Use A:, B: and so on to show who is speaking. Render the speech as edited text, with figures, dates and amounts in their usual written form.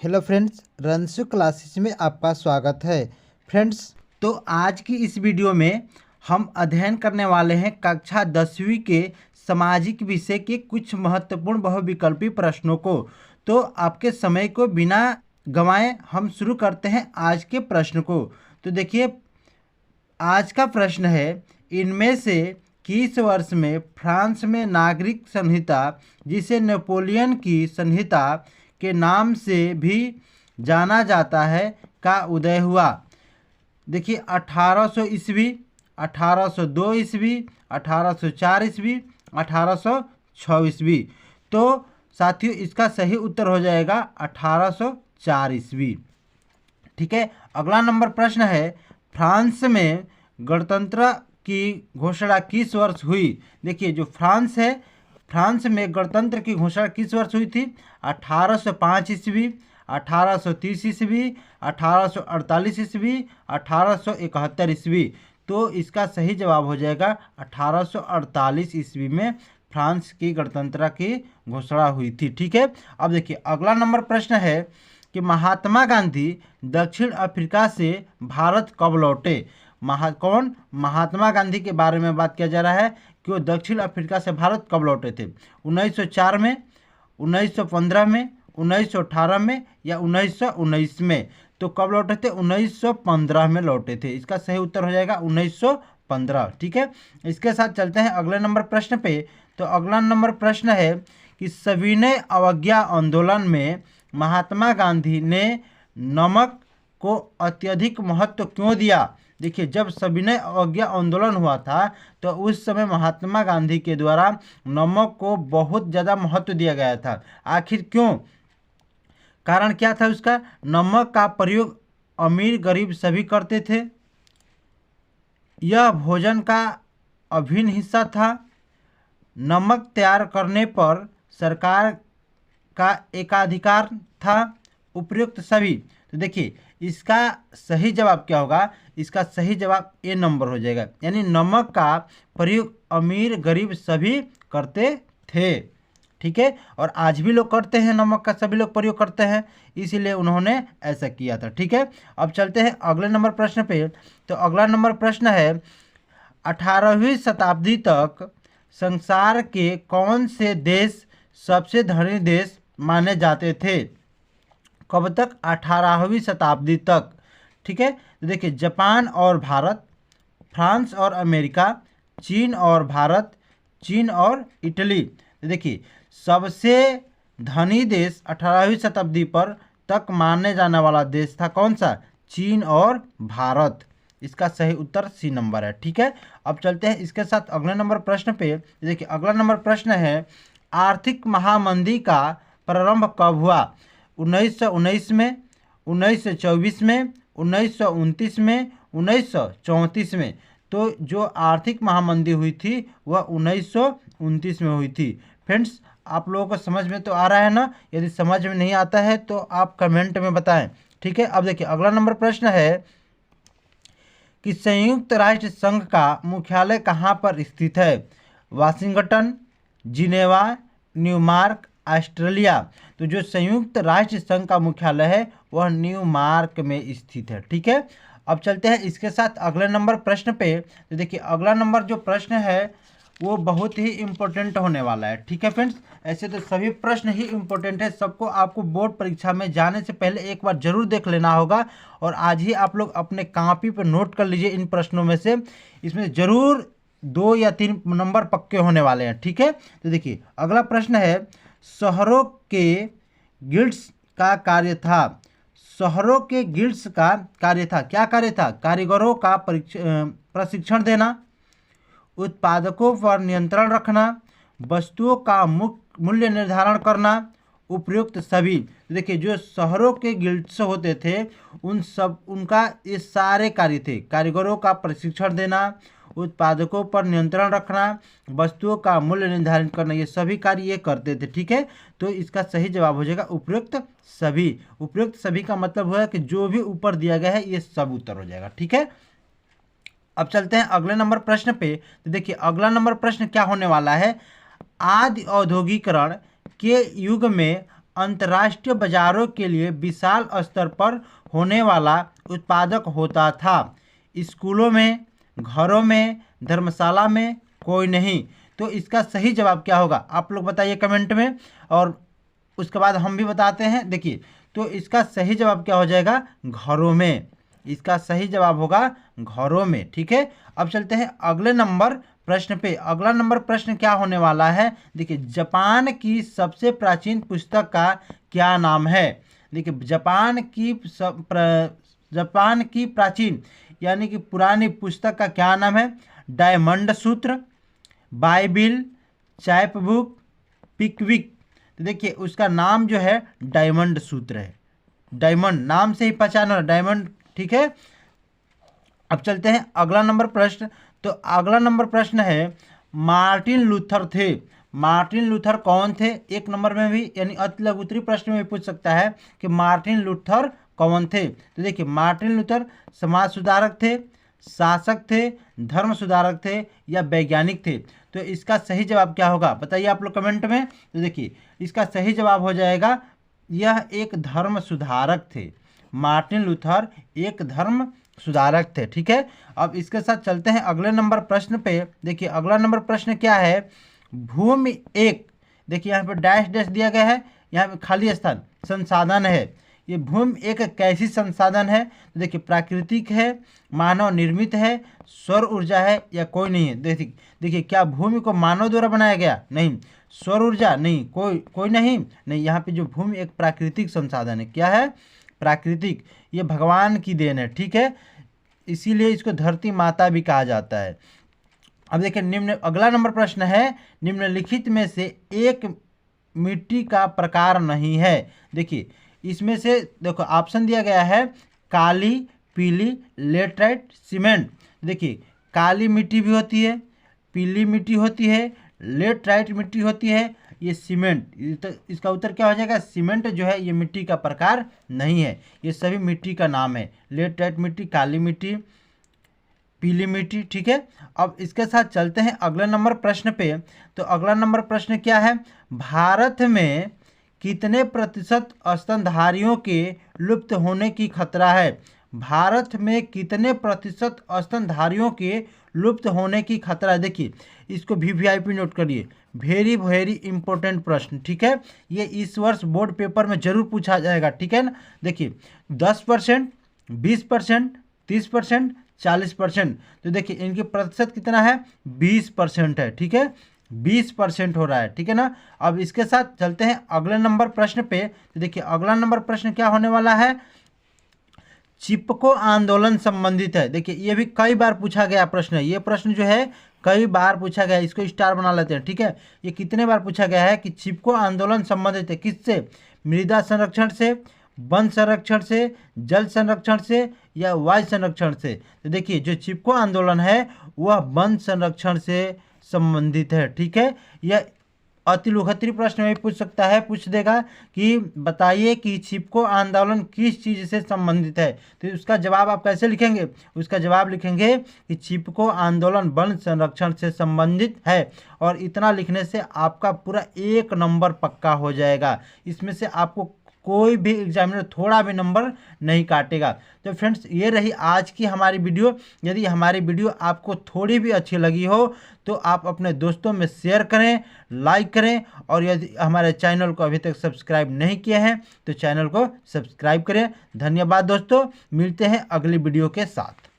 A: Hello friends, रंशु classes में आपका स्वागत है। फ्रेंड्स, तो आज की इस वीडियो में हम अध्ययन करने वाले हैं कक्षा 10वीं के सामाजिक विषय के कुछ महत्वपूर्ण बहुविकल्पी प्रश्नों को। तो आपके समय को बिना गंवाए हम शुरू करते हैं आज के प्रश्न को। तो देखिए, आज का प्रश्न है, इनमें से किस वर्ष में फ्रांस में नागरिक संहिता, जिसे नेपोलियन की संहिता के नाम से भी जाना जाता है, का उदय हुआ? देखिए, 1800 ईस्वी, 1802 ईस्वी, 1804 ईस्वी, 1806 ईस्वी। तो साथियों, इसका सही उत्तर हो जाएगा 1804 ईस्वी। ठीक है। अगला नंबर प्रश्न है, फ्रांस में गणतंत्र की घोषणा किस वर्ष हुई? देखिए, जो फ्रांस है, फ्रांस में गणतंत्र की घोषणा किस वर्ष हुई थी? 1805 ईस्वी, 1830 ईस्वी, 1848 ईस्वी, 1871 ईस्वी। तो इसका सही जवाब हो जाएगा 1848 ईस्वी में फ्रांस की गणतंत्र की घोषणा हुई थी। ठीक है। अब देखिए, अगला नंबर प्रश्न है कि महात्मा गांधी दक्षिण अफ्रीका से भारत कब लौटे? कौन? महात्मा गांधी के बारे में बात किया जा रहा है कि वो दक्षिण अफ्रीका से भारत कब लौटे थे। 1904 में, 1915 में, 1918 में या 1919 में? तो कब लौटे थे? 1915 में लौटे थे। इसका सही उत्तर हो जाएगा 1915। ठीक है। इसके साथ चलते हैं अगले नंबर प्रश्न पे। तो अगला नंबर प्रश्न है कि सविनय अवज्ञा आंदोलन में महात्मा गांधी ने नमक को अत्यधिक महत्व क्यों दिया? देखिए, जब सविनय अवज्ञा आंदोलन हुआ था तो उस समय महात्मा गांधी के द्वारा नमक को बहुत ज़्यादा महत्व दिया गया था। आखिर क्यों? कारण क्या था उसका? नमक का प्रयोग अमीर गरीब सभी करते थे, यह भोजन का अभिन्न हिस्सा था, नमक तैयार करने पर सरकार का एकाधिकार था, उपयुक्त सभी। तो देखिए, इसका सही जवाब क्या होगा? इसका सही जवाब ए नंबर हो जाएगा, यानी नमक का प्रयोग अमीर गरीब सभी करते थे। ठीक है। और आज भी लोग करते हैं, नमक का सभी लोग प्रयोग करते हैं, इसीलिए उन्होंने ऐसा किया था। ठीक है। अब चलते हैं अगले नंबर प्रश्न पे। तो अगला नंबर प्रश्न है, 18वीं शताब्दी तक संसार के कौन से देश सबसे धनी देश माने जाते थे? कब तक? 18वीं शताब्दी तक। ठीक है। तो देखिए, जापान और भारत, फ्रांस और अमेरिका, चीन और भारत, चीन और इटली। तो देखिए, सबसे धनी देश 18वीं शताब्दी पर तक माने जाने वाला देश था कौन सा? चीन और भारत। इसका सही उत्तर सी नंबर है। ठीक है। अब चलते हैं इसके साथ अगले नंबर प्रश्न पे। देखिए, अगला नंबर प्रश्न है, आर्थिक महामंदी का प्रारंभ कब हुआ? 1919 में, 1924 में, 1929 में, 1934 में? तो जो आर्थिक महामंदी हुई थी वह 1929 में हुई थी। फ्रेंड्स, आप लोगों को समझ में तो आ रहा है ना? यदि समझ में नहीं आता है तो आप कमेंट में बताएं। ठीक है। अब देखिए, अगला नंबर प्रश्न है कि संयुक्त राष्ट्र संघ का मुख्यालय कहाँ पर स्थित है? Washington, Geneva, New York, Australia? तो जो संयुक्त राष्ट्र संघ का मुख्यालय है वह न्यूयॉर्क में स्थित है। ठीक है। अब चलते हैं इसके साथ अगले नंबर प्रश्न पे। तो देखिए, अगला नंबर जो प्रश्न है वो बहुत ही इम्पोर्टेंट होने वाला है। ठीक है फ्रेंड्स, ऐसे तो सभी प्रश्न ही इम्पोर्टेंट है, सबको आपको बोर्ड परीक्षा में जाने से पहले एक बार जरूर देख लेना होगा। और आज ही आप लोग अपने कॉपी पर नोट कर लीजिए इन प्रश्नों में से, इसमें जरूर 2 या 3 नंबर पक्के होने वाले हैं। ठीक है। तो देखिए, अगला प्रश्न है, शहरों के गिल्ड्स का कार्य था। शहरों के गिल्ड्स का कार्य था, क्या कार्य था? कारीगरों का प्रशिक्षण देना, उत्पादकों पर नियंत्रण रखना, वस्तुओं का मूल्य निर्धारण करना, उपयुक्त सभी। देखिए, जो शहरों के गिल्ड्स होते थे उनका ये सारे कार्य थे, कारीगरों का प्रशिक्षण देना, उत्पादकों पर नियंत्रण रखना, वस्तुओं का मूल्य निर्धारित करना, ये सभी कार्य ये करते थे। ठीक है। तो इसका सही जवाब हो जाएगा उपयुक्त सभी। उपयुक्त सभी का मतलब हुआ कि जो भी ऊपर दिया गया है ये सब उत्तर हो जाएगा। ठीक है। अब चलते हैं अगले नंबर प्रश्न पे। तो देखिए, अगला नंबर प्रश्न क्या होने वाला है, आदि औद्योगिकरण के युग में अंतर्राष्ट्रीय बाजारों के लिए विशाल स्तर पर होने वाला उत्पादक होता था। स्कूलों में, घरों में, धर्मशाला में कोई नहीं। तो इसका सही जवाब क्या होगा आप लोग बताइए कमेंट में, और उसके बाद हम भी बताते हैं। देखिए, तो इसका सही जवाब क्या हो जाएगा, घरों में। इसका सही जवाब होगा घरों में। ठीक है, अब चलते हैं अगले नंबर प्रश्न पे। अगला नंबर प्रश्न क्या होने वाला है, देखिए, जापान की सबसे प्राचीन पुस्तक का क्या नाम है। देखिए, जापान की प्राचीन यानी कि पुरानी पुस्तक का क्या नाम है। डायमंड सूत्र, बाइबिल, चैप बुक, पिकविक। तो देखिए, उसका नाम जो है डायमंड सूत्र है। डायमंड नाम से ही पहचान डायमंड। ठीक है, अब चलते हैं अगला नंबर प्रश्न। तो अगला नंबर प्रश्न है, मार्टिन लूथर थे। मार्टिन लूथर कौन थे, एक नंबर में भी यानी अति लघु उत्तरीय प्रश्न में भी पूछ सकता है कि मार्टिन लूथर कौन थे। तो देखिए, मार्टिन लूथर समाज सुधारक थे, शासक थे, धर्म सुधारक थे या वैज्ञानिक थे। तो इसका सही जवाब क्या होगा बताइए आप लोग कमेंट में। तो देखिए, इसका सही जवाब हो जाएगा, यह एक धर्म सुधारक थे। मार्टिन लूथर एक धर्म सुधारक थे। ठीक है, अब इसके साथ चलते हैं अगले नंबर प्रश्न पे। देखिए, अगला नंबर प्रश्न क्या है, भूमि एक। देखिए, यहाँ पे डैश डैश दिया गया है, यहाँ पे खाली स्थान संसाधन है। ये भूमि एक कैसी संसाधन है, तो देखिए, प्राकृतिक है, मानव निर्मित है, सौर ऊर्जा है या कोई नहीं है। देखिए, क्या भूमि को मानव द्वारा बनाया गया, नहीं। सौर ऊर्जा नहीं, कोई नहीं। यहाँ पे जो भूमि एक प्राकृतिक संसाधन है, क्या है, प्राकृतिक। ये भगवान की देन है। ठीक है, इसीलिए इसको धरती माता भी कहा जाता है। अब देखिए, अगला नंबर प्रश्न है, निम्नलिखित में से एक मिट्टी का प्रकार नहीं है। देखिए, इसमें से देखो ऑप्शन दिया गया है, काली, पीली, लेटराइट, सीमेंट। देखिए, काली मिट्टी भी होती है, पीली मिट्टी होती है, लेटराइट मिट्टी होती है, ये सीमेंट। तो इसका उत्तर क्या हो जाएगा, सीमेंट जो है ये मिट्टी का प्रकार नहीं है, ये सभी मिट्टी का नाम है। लेटराइट मिट्टी, काली मिट्टी, पीली मिट्टी। ठीक है, अब इसके साथ चलते हैं अगले नंबर प्रश्न पे। तो अगला नंबर प्रश्न क्या है, भारत में कितने प्रतिशत स्तनधारियों के लुप्त होने की खतरा है। भारत में कितने प्रतिशत स्तनधारियों के लुप्त होने की खतरा है। देखिए, इसको वीवीआईपी नोट करिए, वेरी वेरी इंपॉर्टेंट प्रश्न। ठीक है, ये इस वर्ष बोर्ड पेपर में जरूर पूछा जाएगा। ठीक है ना, देखिए, 10%, 20%, 30%, 40%। तो देखिए, इनकी प्रतिशत कितना है, 20% है। ठीक है, 20% हो रहा है। ठीक है ना, अब इसके साथ चलते हैं अगले नंबर प्रश्न पे। तो देखिए, अगला नंबर प्रश्न क्या होने वाला है, चिपको आंदोलन संबंधित है। देखिए, ये भी कई बार पूछा गया प्रश्न है। ये प्रश्न जो है कई बार पूछा गया है, इसको स्टार बना लेते हैं। ठीक है, ये कितने बार पूछा गया है कि चिपको आंदोलन संबंधित है किससे, मृदा संरक्षण से, वन संरक्षण से, जल संरक्षण से या वायु संरक्षण से। तो देखिए, जो चिपको आंदोलन है वह वन संरक्षण से संबंधित है। ठीक है, यह अति लघु प्रश्न में पूछ सकता है, पूछ देगा कि बताइए कि चिपको आंदोलन किस चीज़ से संबंधित है। तो उसका जवाब आप कैसे लिखेंगे, उसका जवाब लिखेंगे कि चिपको आंदोलन वन संरक्षण से संबंधित है। और इतना लिखने से आपका पूरा 1 नंबर पक्का हो जाएगा। इसमें से आपको कोई भी एग्जामिनर थोड़ा भी नंबर नहीं काटेगा। तो फ्रेंड्स, ये रही आज की हमारी वीडियो। यदि हमारी वीडियो आपको थोड़ी भी अच्छी लगी हो तो आप अपने दोस्तों में शेयर करें, लाइक करें, और यदि हमारे चैनल को अभी तक सब्सक्राइब नहीं किए हैं तो चैनल को सब्सक्राइब करें। धन्यवाद दोस्तों, मिलते हैं अगली वीडियो के साथ।